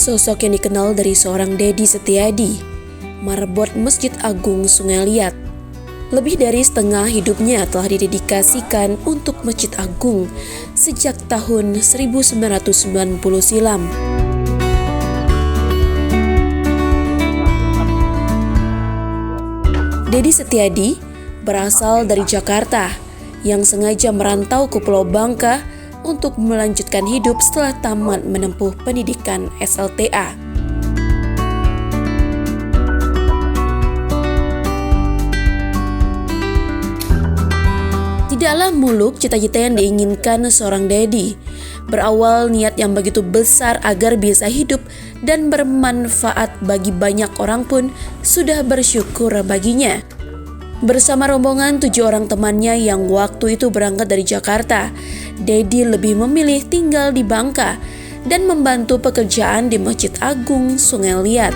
Sosok yang dikenal dari seorang Dedi Setiadi, marbot Masjid Agung Sungai Liat. Lebih dari setengah hidupnya telah didedikasikan untuk Masjid Agung sejak tahun 1990 silam. Dedi Setiadi berasal dari Jakarta yang sengaja merantau ke Pulau Bangka untuk melanjutkan hidup setelah tamat menempuh pendidikan SLTA. Tidaklah muluk cita-cita yang diinginkan seorang Dedi. Berawal niat yang begitu besar agar bisa hidup dan bermanfaat bagi banyak orang pun sudah bersyukur baginya. Bersama rombongan 7 orang temannya yang waktu itu berangkat dari Jakarta, Dedi lebih memilih tinggal di Bangka dan membantu pekerjaan di Masjid Agung Sungai Liat.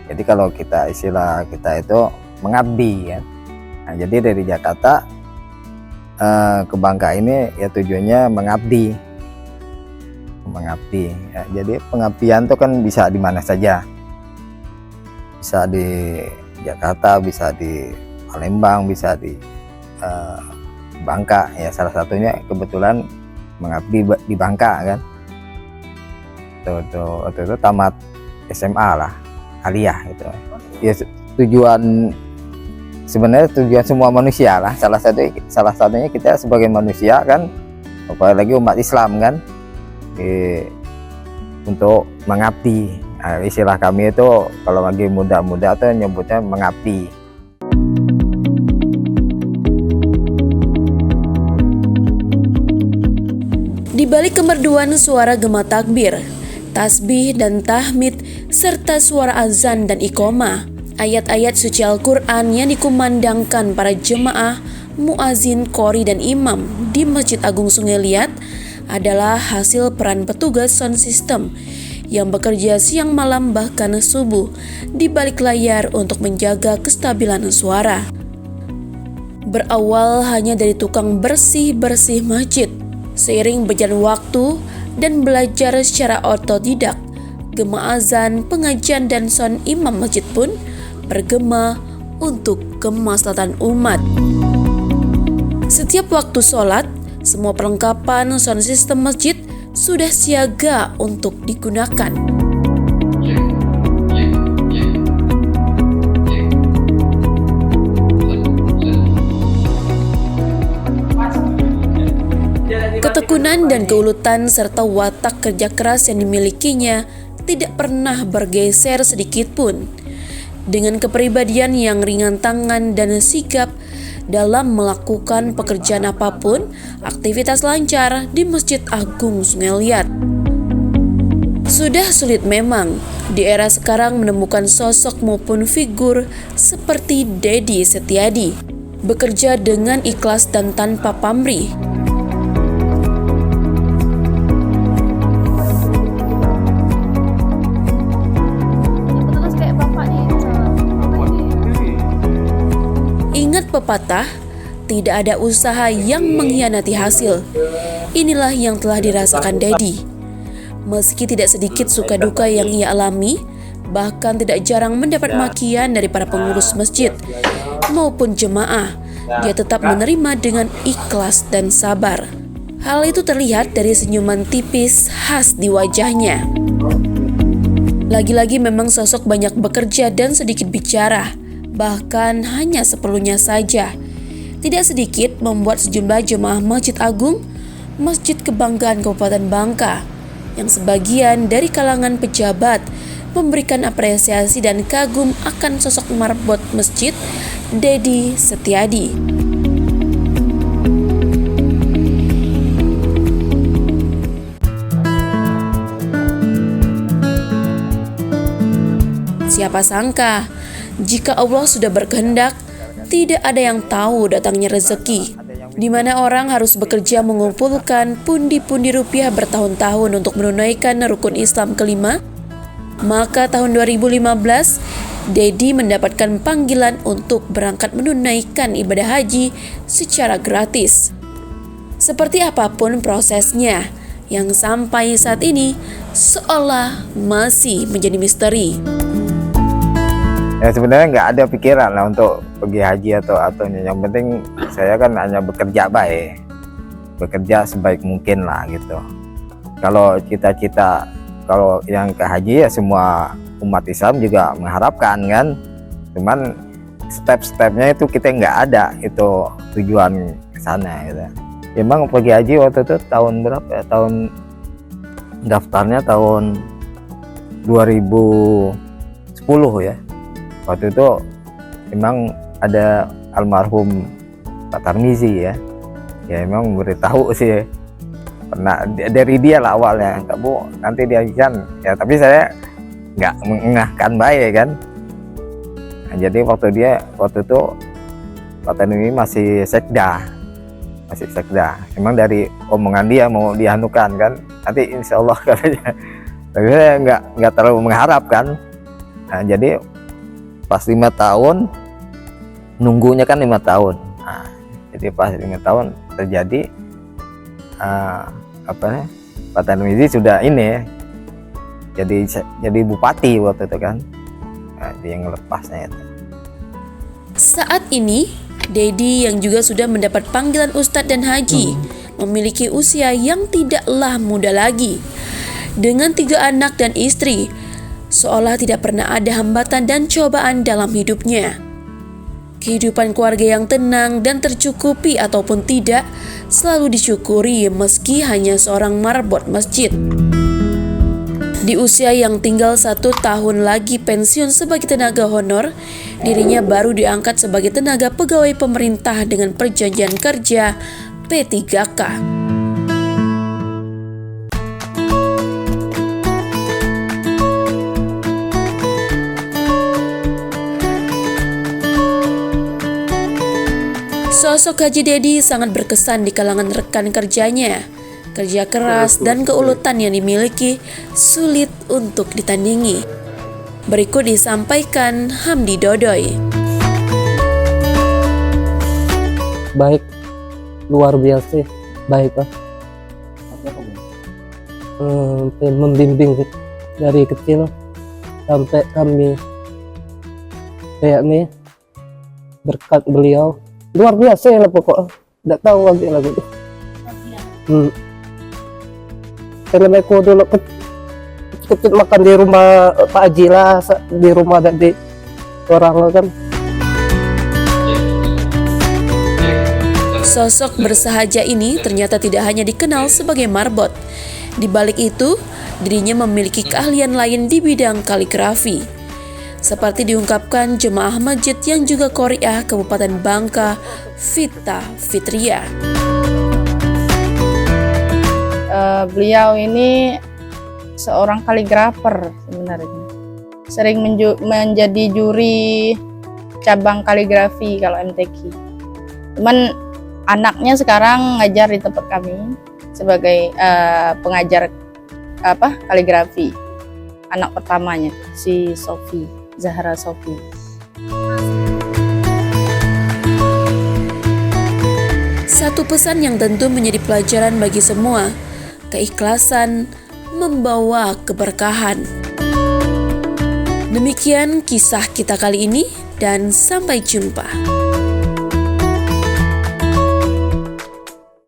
Jadi kalau istilah kita itu mengabdi ya. Nah, jadi dari Jakarta ke Bangka ini ya tujuannya mengabdi. Ya, jadi pengabdian itu kan bisa di mana saja. Bisa di Jakarta, bisa di Palembang, bisa di Bangka. Ya salah satunya kebetulan mengabdi di Bangka kan. Waktu itu tamat SMA lah, aliyah gitu. Ya sebenarnya tujuan semua manusia lah, salah satunya kita sebagai manusia kan, apalagi umat Islam kan, untuk mengabdi. Nah, istilah kami itu kalau lagi muda-muda tuh nyebutnya mengabdi. Di balik kemerduan suara gema takbir, tasbih dan tahmid, serta suara azan dan iqomah, ayat-ayat suci Al-Quran yang dikumandangkan para jemaah, muazin, qori, dan imam di Masjid Agung Sungai Liat adalah hasil peran petugas sound system yang bekerja siang malam bahkan subuh di balik layar untuk menjaga kestabilan suara. Berawal hanya dari tukang bersih-bersih masjid, seiring berjalan waktu dan belajar secara otodidak, gema azan, pengajian, dan sound imam masjid pun bergema untuk kemaslahatan umat. Setiap waktu sholat, semua perlengkapan sound system masjid sudah siaga untuk digunakan. Ketekunan dan keuletan serta watak kerja keras yang dimilikinya tidak pernah bergeser sedikit pun. Dengan kepribadian yang ringan tangan dan sigap dalam melakukan pekerjaan apapun, aktivitas lancar di Masjid Agung Sungai Liat. Sudah sulit memang di era sekarang menemukan sosok maupun figur seperti Dedi Setiadi, bekerja dengan ikhlas dan tanpa pamrih. Ingat pepatah, tidak ada usaha yang mengkhianati hasil. Inilah yang telah dirasakan Dedi. Meski tidak sedikit suka duka yang ia alami, bahkan tidak jarang mendapat makian dari para pengurus masjid maupun jemaah, dia tetap menerima dengan ikhlas dan sabar. Hal itu terlihat dari senyuman tipis khas di wajahnya. Lagi-lagi memang sosok banyak bekerja dan sedikit bicara, bahkan hanya seperlunya saja. Tidak sedikit membuat sejumlah jemaah Masjid Agung, Masjid Kebanggaan Kabupaten Bangka, yang sebagian dari kalangan pejabat memberikan apresiasi dan kagum akan sosok marbot masjid Dedi Setiadi. Siapa sangka jika Allah sudah berkehendak, tidak ada yang tahu datangnya rezeki, di mana orang harus bekerja mengumpulkan pundi-pundi rupiah bertahun-tahun untuk menunaikan rukun Islam kelima. Maka tahun 2015, Dedi mendapatkan panggilan untuk berangkat menunaikan ibadah haji secara gratis. Seperti apapun prosesnya, yang sampai saat ini seolah masih menjadi misteri. Ya sebenarnya nggak ada pikiran lah untuk pergi haji atau yang penting saya kan hanya bekerja baik, bekerja sebaik mungkin lah gitu. Kalau cita-cita kalau yang ke haji ya semua umat Islam juga mengharapkan kan, cuman step-stepnya itu kita nggak ada itu tujuan ke sana gitu. Emang pergi haji waktu itu tahun berapa ya? Tahun daftarnya tahun 2010 ya. Waktu itu emang ada almarhum Pak Tarmizi ya. Ya emang beritahu sih. Pernah dari dia lah awalnya, "Kak Bu, nanti dihajikan." Ya tapi saya nggak mengengahkan baik kan. Nah, jadi waktu itu Pak Tarmizi masih sekda. Emang dari omongan dia mau dihanukan kan, nanti insya Allah katanya. Tapi saya nggak terlalu mengharap kan. Nah, jadi pas 5 tahun nunggunya kan 5 tahun. Nah, jadi pas 5 tahun terjadi Pak Tarmizi sudah ini jadi bupati waktu itu kan. Nah, dia yang melepasnya itu. Saat ini Dedi yang juga sudah mendapat panggilan Ustadz dan Haji memiliki usia yang tidaklah muda lagi. Dengan 3 anak dan istri, seolah tidak pernah ada hambatan dan cobaan dalam hidupnya. Kehidupan keluarga yang tenang dan tercukupi ataupun tidak selalu disyukuri meski hanya seorang marbot masjid. Di usia yang tinggal 1 tahun lagi pensiun sebagai tenaga honor, dirinya baru diangkat sebagai tenaga pegawai pemerintah dengan perjanjian kerja P3K. Sosok Haji Dedi sangat berkesan di kalangan rekan kerjanya. Kerja keras dan keuletan yang dimiliki sulit untuk ditandingi. Berikut disampaikan Hamdi Dodoy. Baik, luar biasa, baik Pak. Membimbing dari kecil sampai kami kayak nih, berkat beliau luar biasa lah pokoknya. Tidak tahu lagi lagu itu. Karena aku dulu kecil makan di rumah Pak Haji lah, di rumah dari orang kan. Sosok bersahaja ini ternyata tidak hanya dikenal sebagai marbot. Di balik itu, dirinya memiliki keahlian lain di bidang kaligrafi. Seperti diungkapkan jemaah masjid yang juga Qori'ah Kabupaten Bangka, Vita Fitria. Beliau ini seorang kaligrafer sebenarnya. Sering menjadi juri cabang kaligrafi kalau MTQ. Cuman anaknya sekarang ngajar di tempat kami sebagai pengajar kaligrafi. Anak pertamanya si Sofi, Zahra Sofi. Satu pesan yang tentu menjadi pelajaran bagi semua, keikhlasan membawa keberkahan. Demikian kisah kita kali ini dan sampai jumpa.